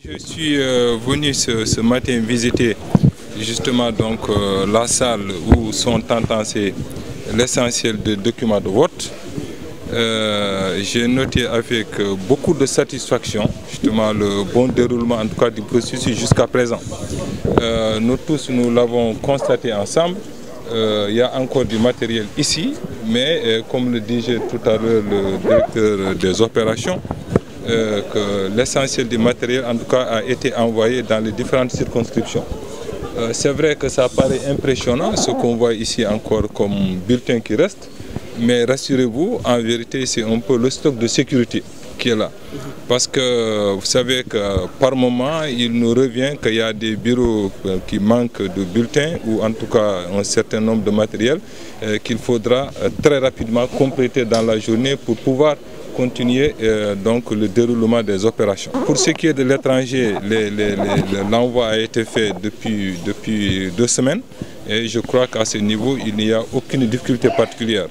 Je suis venu ce matin visiter justement donc la salle où sont entassés l'essentiel des documents de vote. J'ai noté avec beaucoup de satisfaction justement le bon déroulement en tout cas du processus jusqu'à présent. Nous tous nous l'avons constaté ensemble. Il y a encore du matériel ici, mais comme le disait tout à l'heure le directeur des opérations, que l'essentiel du matériel en tout cas a été envoyé dans les différentes circonscriptions. C'est vrai que ça paraît impressionnant ce qu'on voit ici encore comme bulletin qui reste, mais rassurez-vous, en vérité c'est un peu le stock de sécurité qui est là. Parce que vous savez que par moment il nous revient qu'il y a des bureaux qui manquent de bulletins ou en tout cas un certain nombre de matériel qu'il faudra très rapidement compléter dans la journée pour pouvoir continuer donc le déroulement des opérations. Pour ce qui est de l'étranger, l'envoi a été fait depuis 2 semaines et je crois qu'à ce niveau il n'y a aucune difficulté particulière.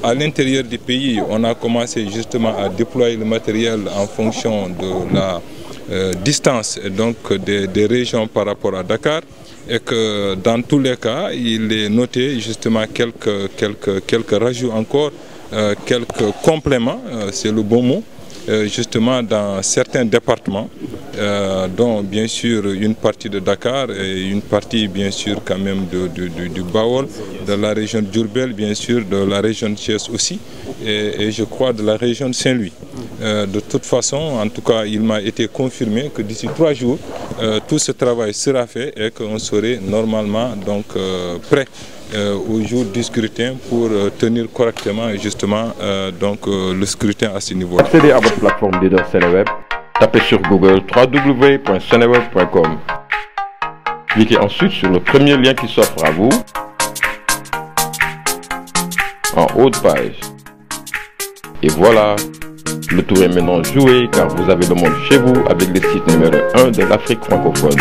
À l'intérieur du pays, on a commencé justement à déployer le matériel en fonction de la distance donc des régions par rapport à Dakar et que dans tous les cas, il est noté justement quelques rajouts encore, quelques compléments, c'est le bon mot, justement dans certains départements, dont bien sûr une partie de Dakar et une partie bien sûr quand même du Bawol, de la région de Diourbel, bien sûr de la région de Thiès aussi, et je crois de la région de Saint-Louis. De toute façon, en tout cas, il m'a été confirmé que d'ici 3 jours, tout ce travail sera fait et qu'on serait normalement donc prêt au jour du scrutin pour tenir correctement justement donc le scrutin à ce niveau-là. Accédez à votre plateforme leader Seneweb, tapez sur Google www.seneweb.com. Cliquez ensuite sur le premier lien qui s'offre à vous en haut de page. Et voilà, le tour est maintenant joué car vous avez le monde chez vous avec le site numéro 1 de l'Afrique francophone.